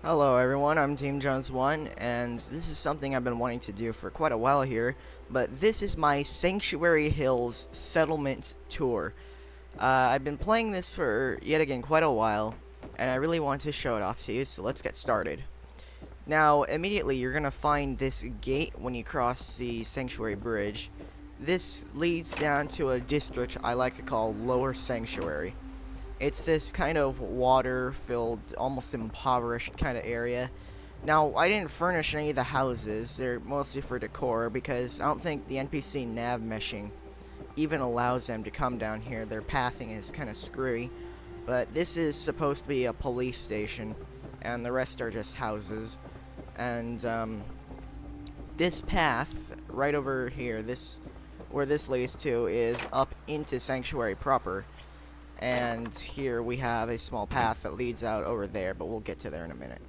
Hello everyone, I'm Team Jones 1, and this is something I've been wanting to do for quite a while here, but this is my Sanctuary Hills Settlement Tour. I've been playing this for, yet again, quite a while, and I really want to show it off to you, so let's get started. Now, immediately you're going to find this gate when you cross the Sanctuary Bridge. This leads down to a district I like to call Lower Sanctuary. It's this kind of water-filled, almost impoverished kind of area. Now, I didn't furnish any of the houses. They're mostly for decor because I don't think the NPC nav meshing even allows them to come down here. Their pathing is kind of screwy. But this is supposed to be a police station, and the rest are just houses. And this path right over here, where this leads to, is up into Sanctuary proper. And here we have a small path that leads out over there, but we'll get to there in a minute.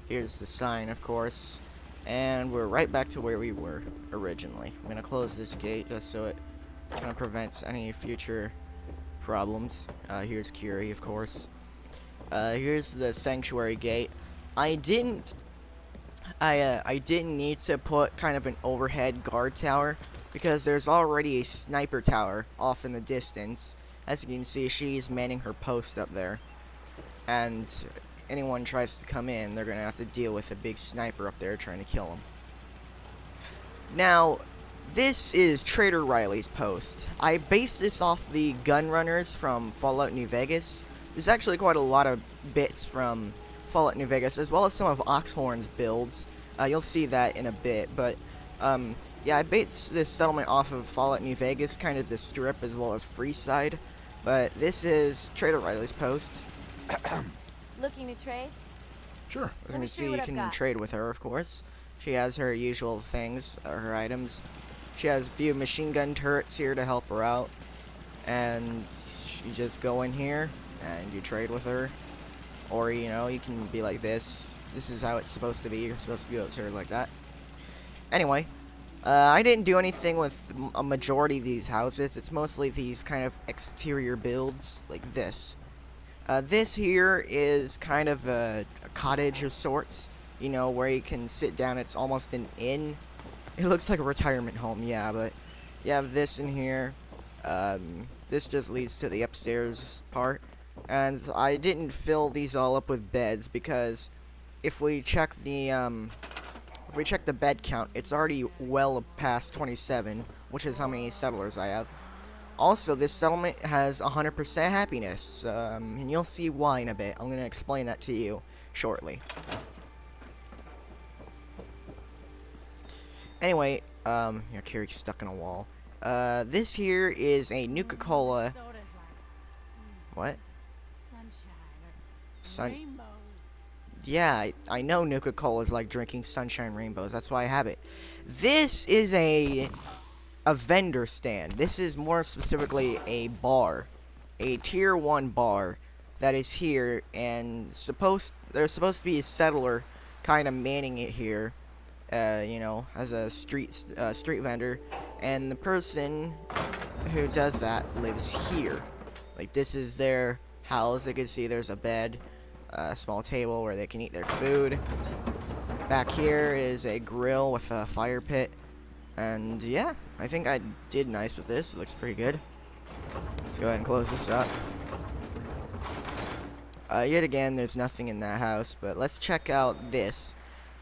Here's the sign, of course, and we're right back to where we were originally. I'm gonna close this gate just so it kind of prevents any future problems. Here's Curie, of course. Here's the sanctuary gate. I didn't need to put kind of an overhead guard tower because there's already a sniper tower off in the distance. As you can see, she's manning her post up there. And anyone tries to come in, they're going to have to deal with a big sniper up there trying to kill them. Now, this is Trader Riley's post. I based this off the gun runners from Fallout New Vegas. There's actually quite a lot of bits from Fallout New Vegas, as well as some of Oxhorn's builds. You'll see that in a bit, but yeah, I based this settlement off of Fallout New Vegas, kind of the strip as well as Freeside. But this is Trader Riley's post. Looking to trade? Sure. As you can see, you can trade with her, of course. She has her usual things, her items. She has a few machine gun turrets here to help her out. And you just go in here and you trade with her. Or, you know, you can be like this. This is how it's supposed to be. You're supposed to go to her like that. Anyway. I didn't do anything with a majority of these houses. It's mostly these kind of exterior builds, like this. This here is kind of a cottage of sorts, you know, where you can sit down. It's almost an inn. It looks like a retirement home, yeah, but you have this in here. This just leads to the upstairs part. And I didn't fill these all up with beds because if we check the bed count, it's already well past 27, which is how many settlers I have. Also, this settlement has 100% happiness, and you'll see why in a bit. I'm going to explain that to you shortly. Anyway, yeah, Kyrie's stuck in a wall. This here is a Nuka-Cola. What? Rainbows. Yeah, I know Nuka-Cola is like drinking sunshine rainbows. That's why I have it. This is a vendor stand. This is more specifically a bar. A tier 1 bar that is here, and there's supposed to be a settler kind of manning it here. You know, as a street vendor. And the person who does that lives here. Like, this is their house. You can see there's a bed. A small table where they can eat their food. Back here is a grill with a fire pit. And yeah, I think I did nice with this. It looks pretty good. Let's go ahead and close this up. Yet again, there's nothing in that house, but let's check out this.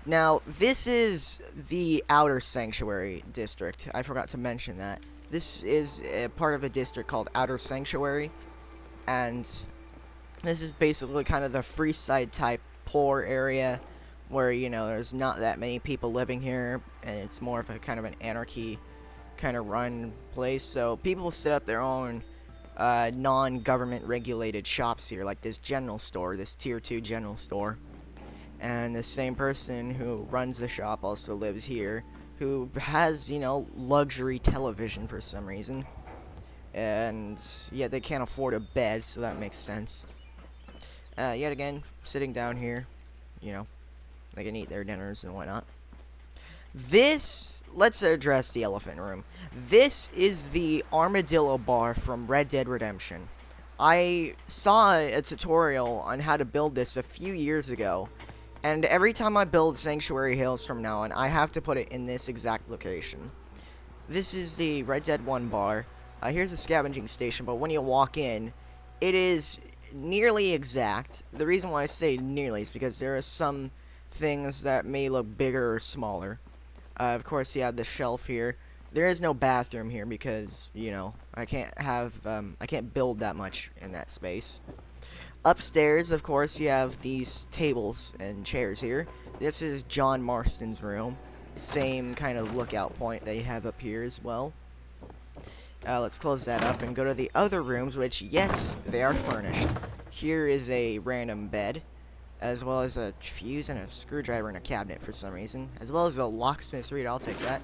Now, this is the Outer Sanctuary District. I forgot to mention that. This is a part of a district called Outer Sanctuary, and this is basically kind of the Freeside type poor area where, you know, there's not that many people living here, and it's more of a kind of an anarchy kind of run place. So people set up their own non-government regulated shops here, like this general store, this tier 2 general store. And the same person who runs the shop also lives here, who has, you know, luxury television for some reason. And yeah, they can't afford a bed, so that makes sense. Yet again, sitting down here, you know, they can eat their dinners and whatnot. Let's address the elephant room. This is the Armadillo Bar from Red Dead Redemption. I saw a tutorial on how to build this a few years ago, And every time I build Sanctuary Hills from now on, I have to put it in this exact location. This is the Red Dead 1 bar. Here's the scavenging station, but when you walk in, it is nearly exact. The reason why I say nearly is because there are some things that may look bigger or smaller. Of course, you have the shelf here. There is no bathroom here because, you know, I can't build that much in that space. Upstairs, of course, you have these tables and chairs here. This is John Marston's room. Same kind of lookout point that you have up here as well. Let's close that up and go to the other rooms, which, yes, they are furnished. Here is a random bed, as well as a fuse and a screwdriver in a cabinet for some reason, as well as a locksmith's reader. I'll take that.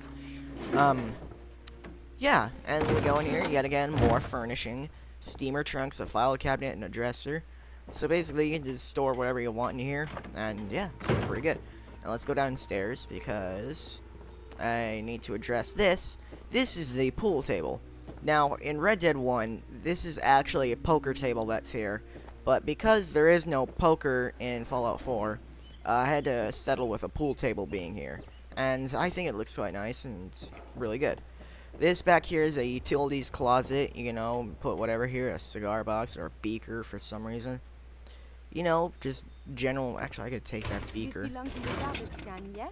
Yeah, and we go in here, yet again, more furnishing. Steamer trunks, a file cabinet, and a dresser. So basically, you can just store whatever you want in here, and yeah, it's pretty good. Now let's go downstairs, because I need to address this. This is the pool table. Now, in Red Dead 1, this is actually a poker table that's here, but because there is no poker in Fallout 4, I had to settle with a pool table being here. And I think it looks quite nice, and it's really good. This back here is a utilities closet. You know, put whatever here, a cigar box or a beaker for some reason. You know, just general. Actually, I could take that beaker. These belong to the garbage can, yes?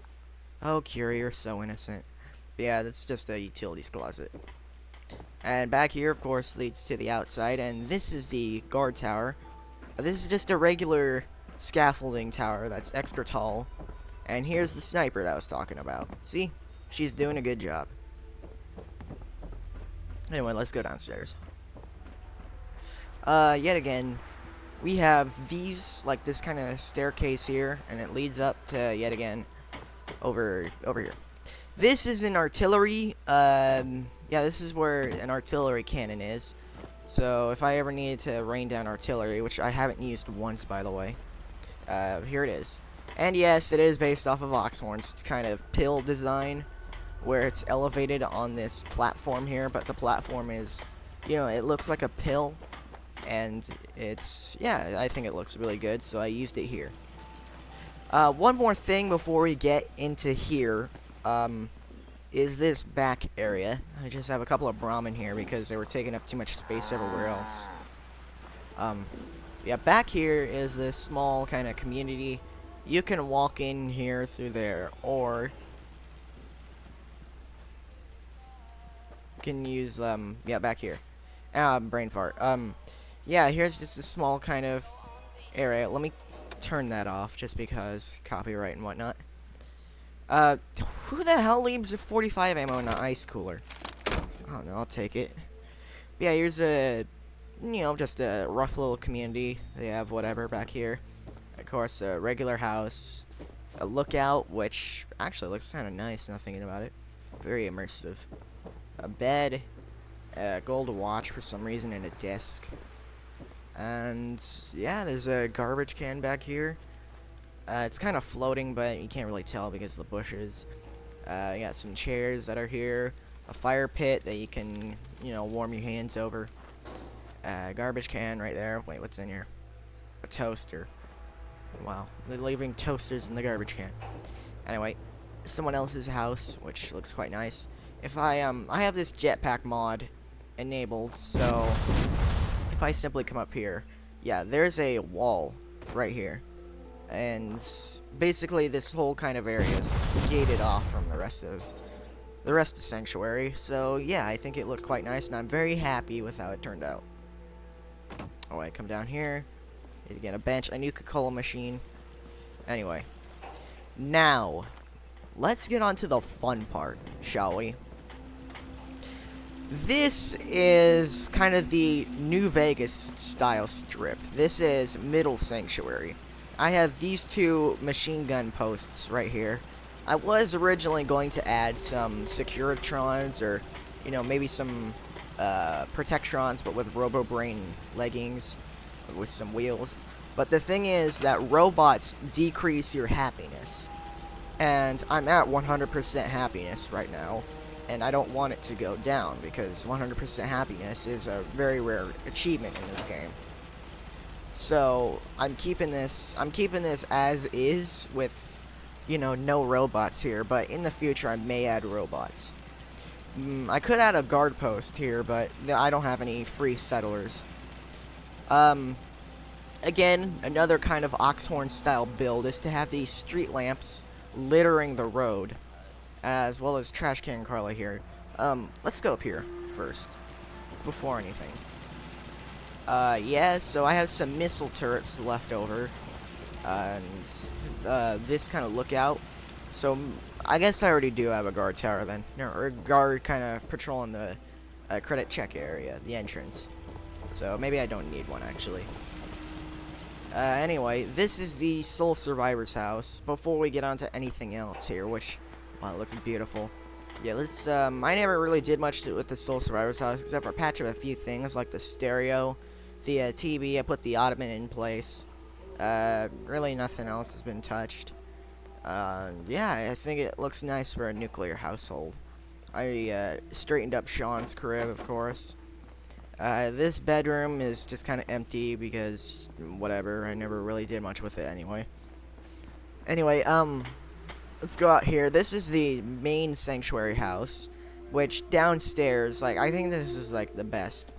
Oh, Curie, you're so innocent. But yeah, that's just a utilities closet. And back here, of course, leads to the outside. And this is the guard tower. This is just a regular scaffolding tower that's extra tall. And here's the sniper that I was talking about. See? She's doing a good job. Anyway, let's go downstairs. Yet again, we have these, like this kind of staircase here, and it leads up to, yet again, over here. This is an artillery, yeah, this is where an artillery cannon is. So, if I ever needed to rain down artillery, which I haven't used once, by the way, here it is. And yes, it is based off of Oxhorn's kind of pill design, where it's elevated on this platform here, but the platform is, you know, it looks like a pill, and it's, yeah, I think it looks really good, so I used it here. One more thing before we get into here, is this back area. I just have a couple of Brahmin here because they were taking up too much space everywhere else. Yeah, back here is this small kind of community. You can walk in here through there, or can use, yeah, back here. Brain fart. Yeah, here's just a small kind of area. Let me turn that off just because copyright and whatnot. Who the hell leaves a 45 ammo in an ice cooler? I don't know, I'll take it. But yeah, here's a, you know, just a rough little community. They have whatever back here. Of course, a regular house. A lookout, which actually looks kind of nice now thinking about it. Very immersive. A bed, a gold watch for some reason, and a desk. And yeah, there's a garbage can back here. It's kind of floating, but you can't really tell because of the bushes. You got some chairs that are here. A fire pit that you can, you know, warm your hands over. Garbage can right there. Wait, what's in here? A toaster. Wow, they're leaving toasters in the garbage can. Anyway, someone else's house, which looks quite nice. If I have this jetpack mod enabled, so if I simply come up here, yeah, there's a wall right here. And basically this whole kind of area is gated off from the rest of Sanctuary. So yeah, I think it looked quite nice, and I'm very happy with how it turned out. Oh, I come down here. Need to get a bench, a Nuka-Cola machine. Anyway, now let's get on to the fun part, shall we? This is kind of the New Vegas style strip. This is Middle Sanctuary. I have these two machine gun posts right here. I was originally going to add some Securitrons, or, you know, maybe some Protectrons, but with RoboBrain leggings with some wheels. But the thing is that robots decrease your happiness. And I'm at 100% happiness right now. And I don't want it to go down, because 100% happiness is a very rare achievement in this game. So I'm keeping this as is with, you know, no robots here, but in the future I may add robots. I could add a guard post here, but I don't have any free settlers. Um, Again, another kind of Oxhorn style build is to have these street lamps littering the road, as well as Trash Can Carla here. Let's go up here first, before anything. Yeah, so I have some missile turrets left over, and this kind of lookout. So I guess I already do have a guard tower then, or a guard kind of patrolling the credit check area, the entrance. So maybe I don't need one actually. Anyway, this is the Sole Survivor's house. Before we get on to anything else here, which, wow, it looks beautiful. Yeah, let's, I never really did much with the Sole Survivor's house, except for patch up a few things, like the stereo, the TV, I put the ottoman in place. Really nothing else has been touched. Yeah, I think it looks nice for a nuclear household. I, straightened up Sean's crib, of course. This bedroom is just kind of empty because, whatever, I never really did much with it anyway. Anyway, let's go out here. This is the main sanctuary house, which downstairs, like, I think this is, like, the best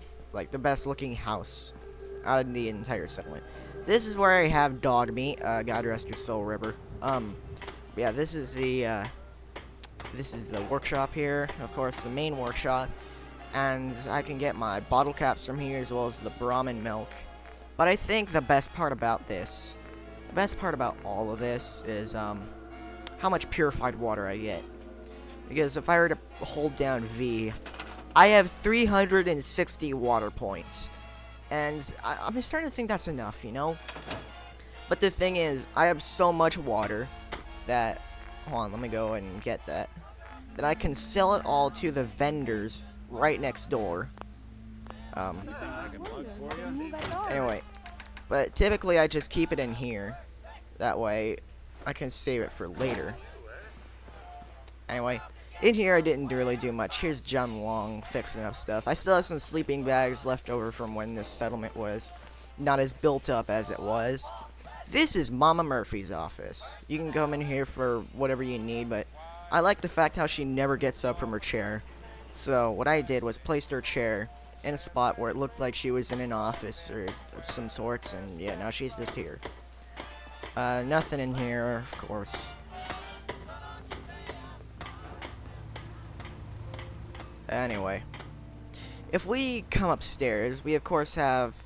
looking house out of the entire settlement. This is where I have dog meat, God rest your soul, River. Yeah, this is the workshop here, of course, the main workshop. And I can get my bottle caps from here as well as the Brahmin milk. But I think the best part about this, the best part about all of this is how much purified water I get. Because if I were to hold down V, I have 360 water points. And I'm starting to think that's enough, you know? But the thing is, I have so much water that, hold on, let me go and get that I can sell it all to the vendors right next door. Anyway, but typically I just keep it in here. That way I can save it for later. Anyway, in here I didn't really do much. Here's John Long fixing up stuff. I still have some sleeping bags left over from when this settlement was not as built up as it was. This is Mama Murphy's office. You can come in here for whatever you need, but I like the fact how she never gets up from her chair. So what I did was placed her chair in a spot where it looked like she was in an office or of some sorts, and yeah, now she's just here. Nothing in here, of course. Anyway, if we come upstairs, we of course have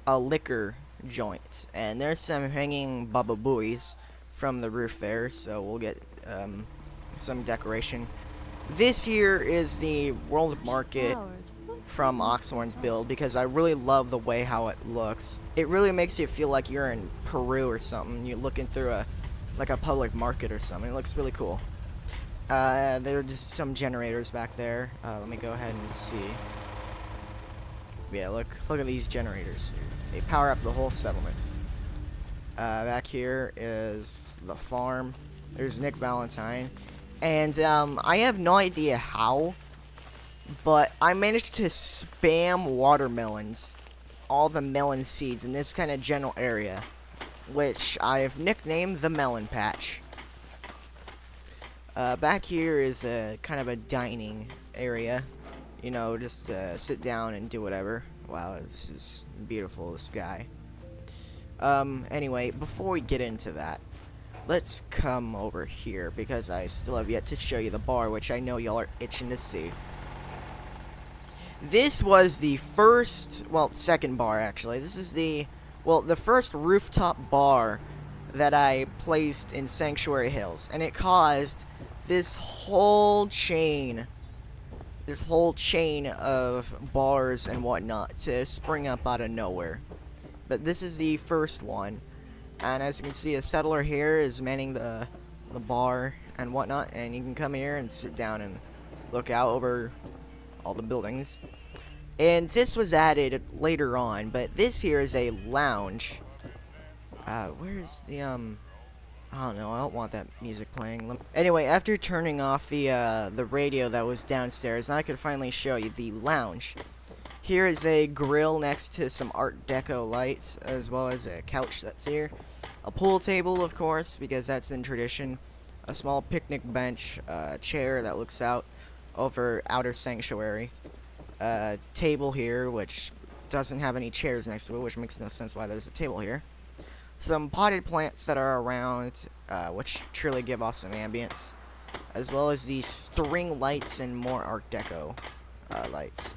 a liquor joint, and there's some hanging baba buoys from the roof there, so we'll get some decoration. This here is the World Market from Oxhorn's build because I really love the way how it looks. It really makes you feel like you're in Peru or something. You're looking through a public market or something. It looks really cool. There are just some generators back there. Let me go ahead and see. Yeah, look at these generators. They power up the whole settlement. Back here is the farm. There's Nick Valentine. And, I have no idea how, but I managed to spam watermelons, all the melon seeds in this kind of general area, which I've nicknamed the Melon Patch. Back here is a kind of a dining area, you know, just sit down and do whatever. Wow, this is beautiful, the sky. Anyway, before we get into that, let's come over here, because I still have yet to show you the bar, which I know y'all are itching to see. This was the first, well, second bar, actually. This is the first rooftop bar that I placed in Sanctuary Hills, and it caused this whole chain of bars and whatnot to spring up out of nowhere. But this is the first one. And as you can see, a settler here is manning the bar and whatnot, and you can come here and sit down and look out over all the buildings. And this was added later on, but this here is a lounge. Where's the I don't know, I don't want that music playing. Anyway, after turning off the radio that was downstairs, I could finally show you the lounge. Here is a grill next to some Art Deco lights, as well as a couch that's here. A pool table, of course, because that's in tradition. A small picnic bench, a chair that looks out over outer sanctuary. A table here, which doesn't have any chairs next to it, which makes no sense why there's a table here. Some potted plants that are around, which truly give off some ambience, as well as these string lights and more Art Deco lights.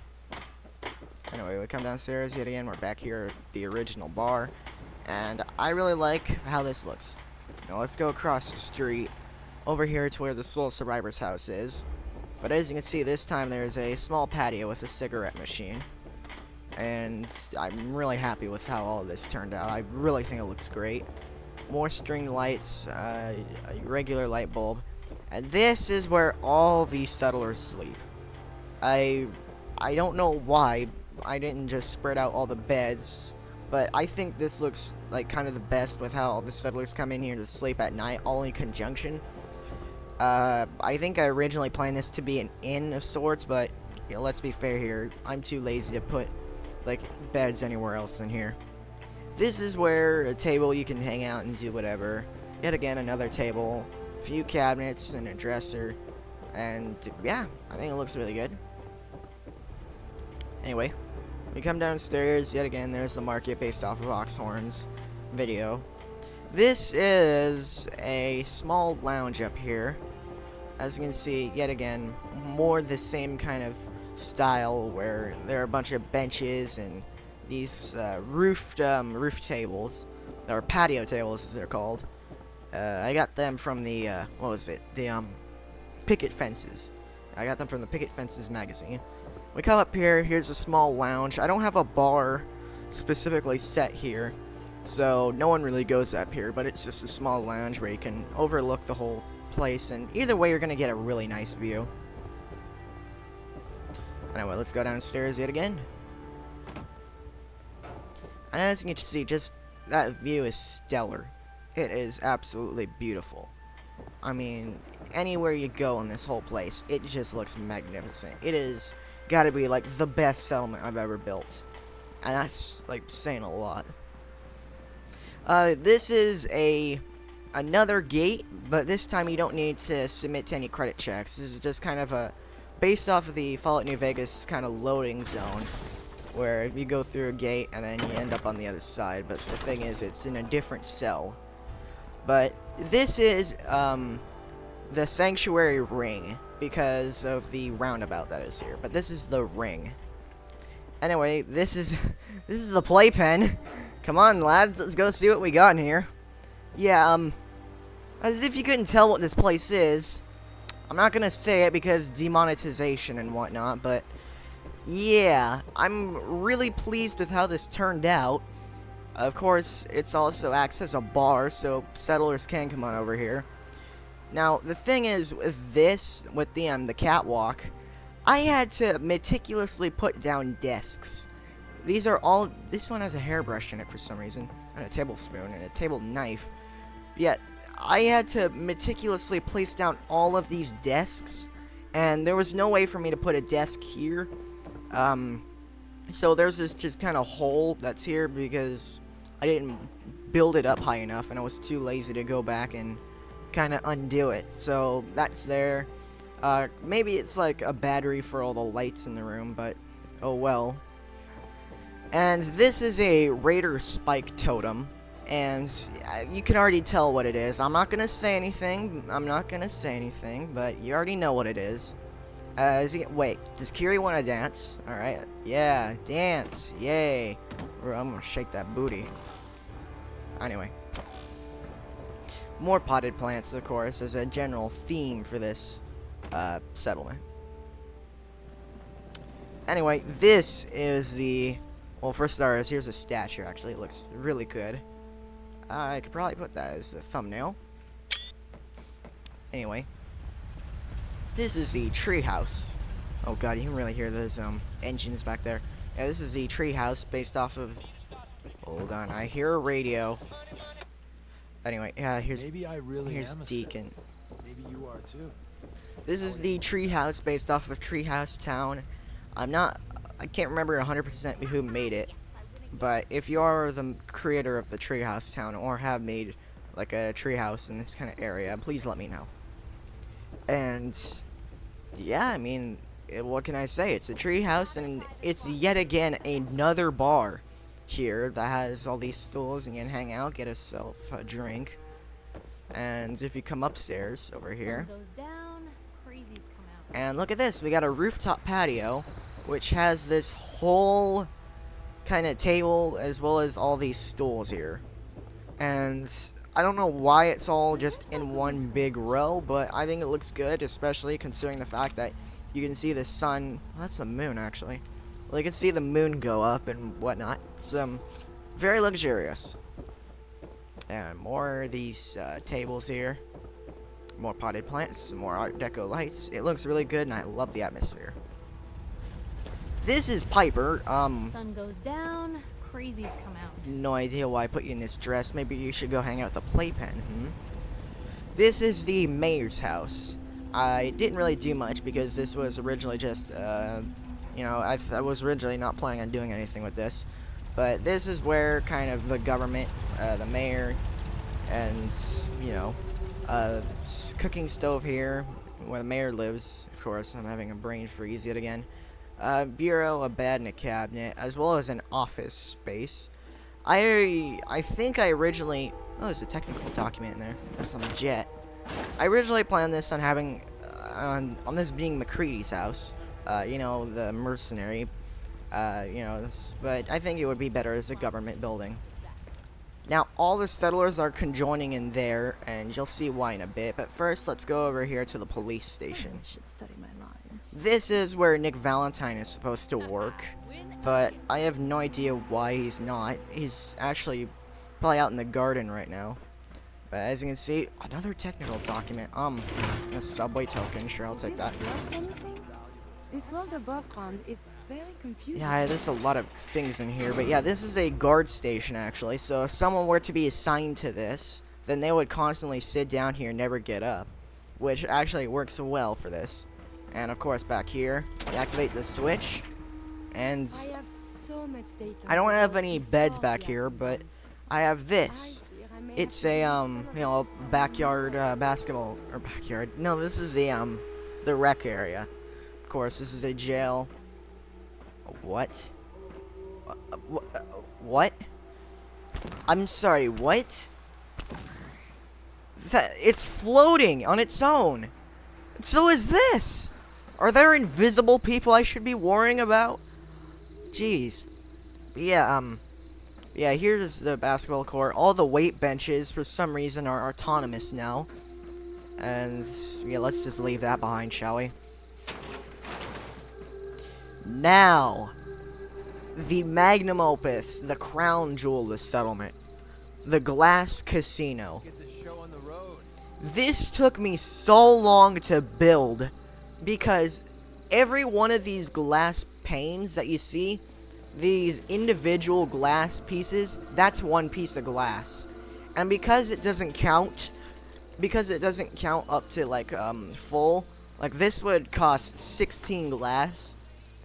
Anyway, we come downstairs yet again. We're back here at the original bar, and I really like how this looks. Now let's go across the street over here to where the Soul Survivor's house is. But as you can see, this time there's a small patio with a cigarette machine, and I'm really happy with how all of this turned out. I really think it looks great. More string lights, a regular light bulb, and this is where all these settlers sleep. I don't know why I didn't just spread out all the beds, but I think this looks like kind of the best with how all the settlers come in here to sleep at night, all in conjunction. I think I originally planned this to be an inn of sorts, but you know, let's be fair here. I'm too lazy to put like beds anywhere else in here. This is where a table you can hang out and do whatever. Yet again, another table, a few cabinets, and a dresser, and yeah, I think it looks really good. Anyway, we come downstairs, yet again, there's the market based off of Oxhorn's video. This is a small lounge up here. As you can see, yet again, more the same kind of style where there are a bunch of benches and these roof tables, or patio tables as they're called. I got them from the, what was it? The Picket Fences. I got them from the Picket Fences magazine. We come up here, here's a small lounge. I don't have a bar specifically set here, so no one really goes up here, but it's just a small lounge where you can overlook the whole place, and either way you're going to get a really nice view. Anyway, let's go downstairs yet again. And as you can see, just that view is stellar. It is absolutely beautiful. I mean, anywhere you go in this whole place, it just looks magnificent. It is gotta be like the best settlement I've ever built, and that's like saying a lot. This is another gate, but this time you don't need to submit to any credit checks. This is just kind of a based off of the Fallout New Vegas kind of loading zone, where you go through a gate and then you end up on the other side. But the thing is, it's in a different cell. But this is the sanctuary ring, because of the roundabout that is here. But this is the ring. Anyway, this is the playpen. Come on, lads, let's go see what we got in here. Yeah, as if you couldn't tell what this place is, I'm not gonna say it because demonetization and whatnot, but yeah, I'm really pleased with how this turned out. Of course, it's also acts as a bar, so settlers can come on over here. Now, the thing is, with this, with the catwalk, I had to meticulously put down desks. These are all, this one has a hairbrush in it for some reason, and a tablespoon, and a table knife. Yet, I had to meticulously place down all of these desks, and there was no way for me to put a desk here. So there's this just kind of hole that's here because I didn't build it up high enough, and I was too lazy to go back and kind of undo it. So that's there. Maybe it's like a battery for all the lights in the room, but oh well. And this is a Raider Spike Totem, and you can already tell what it is. I'm not gonna say anything, but you already know what it is. Wait, does Kiri want to dance? Alright, yeah, dance, yay. I'm gonna shake that booty. Anyway. More potted plants, of course, as a general theme for this settlement. Anyway, this is the... Well, for starters, here's a statue, actually. It looks really good. I could probably put that as the thumbnail. Anyway. This is the treehouse. Oh god, you can really hear those engines back there. Yeah, this is the treehouse based off of... Hold on, I hear a radio. Anyway, yeah, here's Deacon. Maybe you are too. This is the treehouse based off of Treehouse Town. I'm not I can't remember 100% who made it, but if you are the creator of the treehouse town or have made like a treehouse in this kind of area, please let me know. And yeah, I mean, what can I say? It's a treehouse, and it's yet again another bar here that has all these stools, and you can hang out, get yourself a drink. And if you come upstairs over here, Sun goes down, crazies come out. and look at this, we got a rooftop patio, which has this whole kind of table as well as all these stools here. And I don't know why it's all just in one big row, but I think it looks good, especially considering the fact that you can see the sun. Well, that's the moon, actually. Well, you can see the moon go up and whatnot. It's very luxurious. And more of these tables here. More potted plants, some more Art Deco lights. It looks really good, and I love the atmosphere. This is Piper. Sun goes down, crazies come out. No idea why I put you in this dress. Maybe you should go hang out at the Playpen. This is the mayor's house. I didn't really do much because this was originally just, you know, I was originally not planning on doing anything with this. But this is where kind of the government, the mayor, and, you know, cooking stove here, where the mayor lives. Of course, I'm having a brain freeze yet again. Bureau, a bed, and a cabinet, as well as an office space. I think I originally... Oh, there's a technical document in there. There's some jet. I originally planned this on having... on this being McCready's house. You know, the mercenary. You know, but I think it would be better as a government building. Now, all the settlers are conjoining in there, and you'll see why in a bit. But first, let's go over here to the police station. I should study my lines. This is where Nick Valentine is supposed to work, but I have no idea why he's not. He's actually probably out in the garden right now. But as you can see, another technical document. A subway token. Sure, I'll take that. This world above ground is very confusing. Yeah, there's a lot of things in here, but yeah, this is a guard station actually. So if someone were to be assigned to this, then they would constantly sit down here and never get up, which actually works well for this. And of course, back here, you activate the switch, and I have so much data. I don't have any beds back here, but I have this. It's a you know, backyard basketball or backyard. No, this is the rec area. Of course, this is a jail. What? What? I'm sorry, what? It's floating on its own. So is this. Are there invisible people I should be worrying about? Jeez. But yeah, yeah, here's the basketball court. All the weight benches, for some reason, are autonomous now. And, yeah, let's just leave that behind, shall we? Now, the magnum opus, the crown jewel of the settlement, the Glass Casino. This took me so long to build because every one of these glass panes that you see, these individual glass pieces, that's one piece of glass. And because it doesn't count up to like full, like this would cost 16 glass.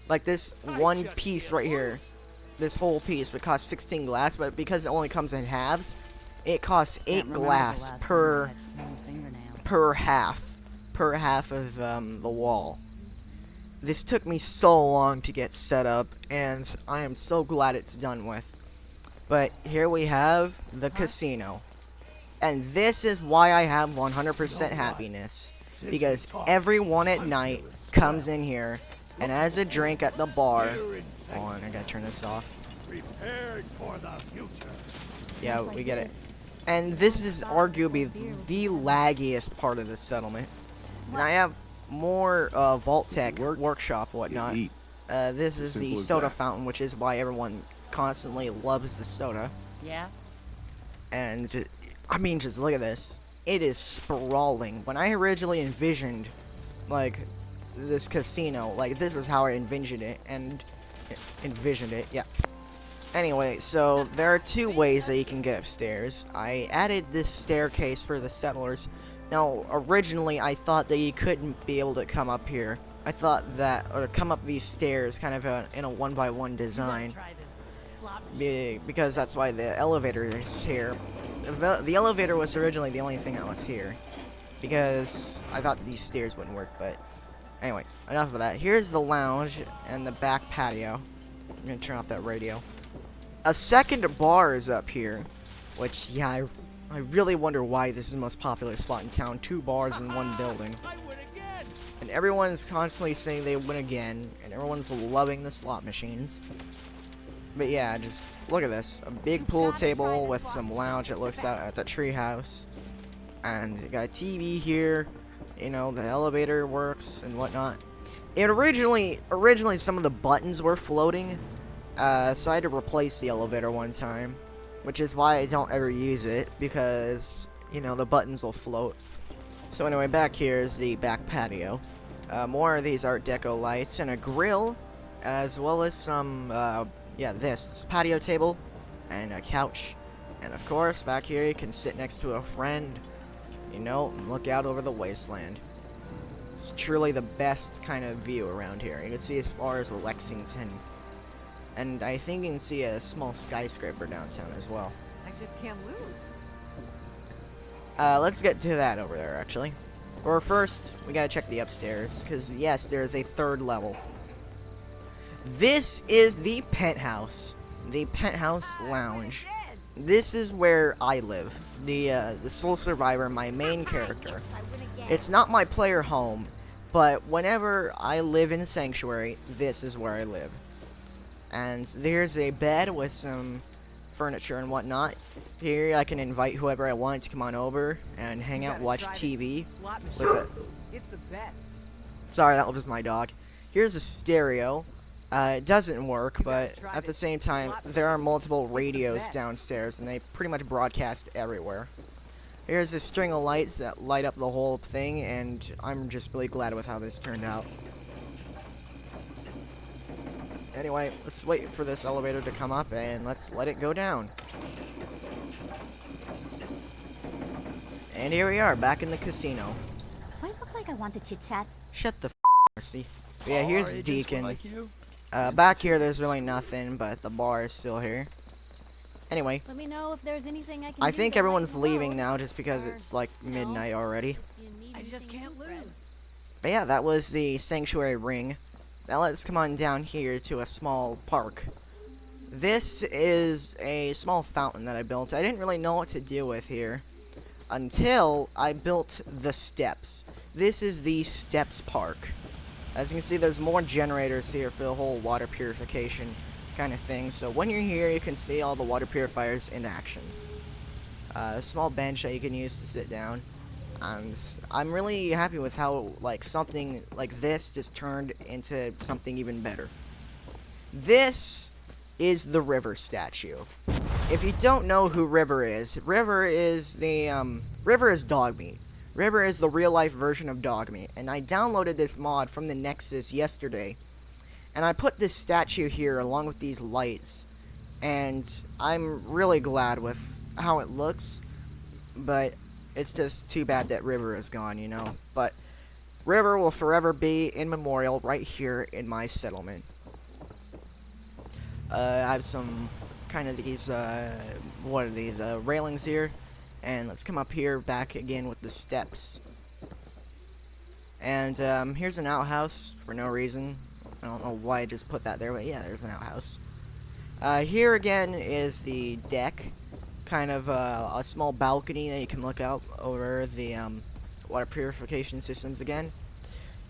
Like this one piece right here, this whole piece would cost 16 glass, but because it only comes in halves, it costs 8 glass per half of the wall. This took me so long to get set up, and I am so glad it's done with. But here we have the casino. And this is why I have 100% happiness. Because everyone at night comes in here and has a drink at the bar. Hold on, I gotta turn this off. Prepared for the future. Yeah, we get it. And this is arguably the laggiest part of the settlement. And I have more Vault Tech workshop whatnot. This is the soda fountain, which is why everyone constantly loves the soda. Yeah. And I mean, just look at this. It is sprawling. When I originally envisioned, like, this casino, like, this is how I envisioned it, yeah. Anyway, so there are two ways that you can get upstairs. I added this staircase for the settlers, Now, originally, I thought that you couldn't be able to come up here. I thought that, or come up these stairs kind of in a one-by-one design. Because that's why the elevator is here. The elevator was originally the only thing that was here. Because I thought these stairs wouldn't work, but anyway, enough of that. Here's the lounge and the back patio. I'm gonna turn off that radio. A second bar is up here, which, yeah, I really wonder why this is the most popular spot in town. 2 bars in one building. I win again. And everyone's constantly saying they win again, and everyone's loving the slot machines. But yeah, just look at this. A big pool table with some lounge that looks out at the treehouse. And you got a TV here. You know, the elevator works and whatnot. It originally some of the buttons were floating. So I had to replace the elevator one time. Which is why I don't ever use it. Because, you know, the buttons will float. So anyway, back here is the back patio. More of these Art Deco lights and a grill. As well as some, this patio table. And a couch. And of course, back here you can sit next to a friend. You know, and look out over the wasteland. It's truly the best kind of view around here. You can see as far as Lexington. And I think you can see a small skyscraper downtown as well. I just can't lose. Let's get to that over there, actually. Or first, we gotta check the upstairs, because yes, there is a 3rd level. This is the penthouse. The Penthouse Lounge. This is where I live. The sole survivor, my main character. It's not my player home, but whenever I live in Sanctuary, this is where I live. And there's a bed with some furniture and whatnot. Here I can invite whoever I want to come on over and hang out, watch TV. What's that? It's the best. Sorry, that was my dog. Here's a stereo. It doesn't work, but at the same time, there are multiple radios downstairs, and they pretty much broadcast everywhere. Here's a string of lights that light up the whole thing, and I'm just really glad with how this turned out. Anyway, let's wait for this elevator to come up, and let's let it go down. And here we are, back in the casino. Do I look like I want to chit-chat? Shut the Marcy. Yeah, here's Our agents would Deacon. like you. Back here, there's really nothing, but the bar is still here. Anyway, Let me know if there's anything I can I do think that everyone's might leaving help. now just because Or, it's like you know, midnight already. if you need I just anything can't new, lose. friends. But yeah, that was the Sanctuary Ring. Now let's come on down here to a small park. This is a small fountain that I built. I didn't really know what to do with here until I built the steps. This is the Steps Park. As you can see, there's more generators here for the whole water purification kind of thing. So when you're here, you can see all the water purifiers in action. A small bench that you can use to sit down. And I'm really happy with how, like, something like this just turned into something even better. This is the River statue. If you don't know who River is the, River is dog meat. River is the real-life version of dog meat, and I downloaded this mod from the Nexus yesterday, and I put this statue here along with these lights, and I'm really glad with how it looks, but it's just too bad that River is gone, you know, but River will forever be in memorial right here in my settlement. I have some kind of these, what are these, railings here. And let's come up here back again with the steps. And here's an outhouse for no reason. I don't know why I just put that there, but yeah, there's an outhouse. Here again is the deck. Kind of a small balcony that you can look out over the water purification systems again.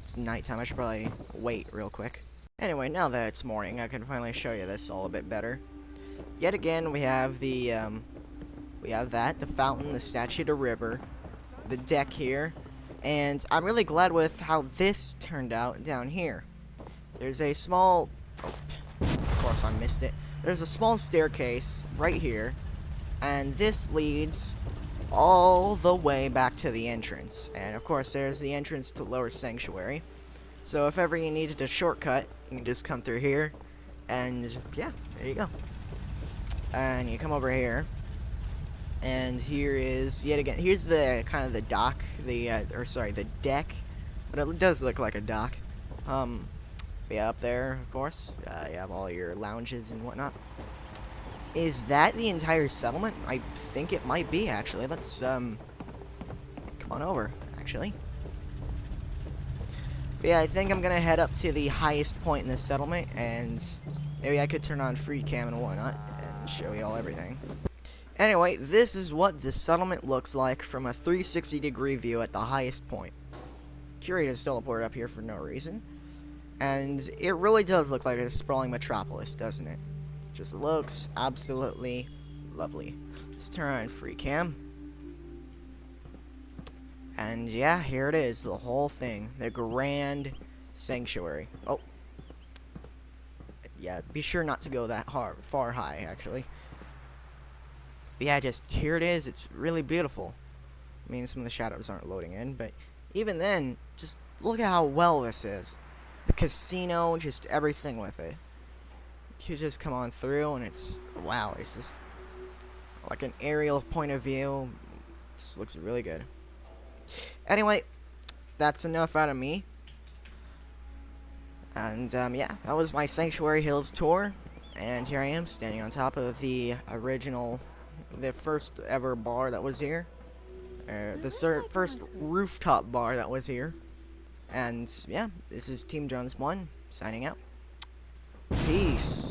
It's nighttime. I should probably wait real quick. Anyway, now that it's morning, I can finally show you this all a bit better. Yet again, we have the the fountain, the statue to River, the deck here, and I'm really glad with how this turned out down here. There's a small, of course I missed it. There's a small staircase right here, and this leads all the way back to the entrance. And of course, there's the entrance to Lower Sanctuary. So if ever you needed a shortcut, you can just come through here, and yeah, there you go. And you come over here. And here is yet again. Here's the kind of the dock, the deck, but it does look like a dock. Yeah, up there, of course, you have all your lounges and whatnot. Is that the entire settlement? I think it might be, actually. Let's come on over, actually. But yeah, I think I'm gonna head up to the highest point in this settlement, and maybe I could turn on free cam and whatnot and show you all everything. Anyway, this is what the settlement looks like from a 360-degree view at the highest point. Curator's teleported up here for no reason. And it really does look like a sprawling metropolis, doesn't it? Just looks absolutely lovely. Let's turn on free cam. And yeah, here it is, the whole thing. The Grand Sanctuary. Oh. Yeah, be sure not to go that far high, actually. But yeah, just here it is. It's really beautiful. I mean, some of the shadows aren't loading in, but even then, just look at how well this is. The casino, just everything with it. You just come on through, and it's, wow, it's just like an aerial point of view. Just looks really good. Anyway, that's enough out of me. And yeah, that was my Sanctuary Hills tour. And here I am, standing on top of the first ever bar that was here. The first rooftop bar that was here. And yeah, this is Team Jones 1 signing out. Peace.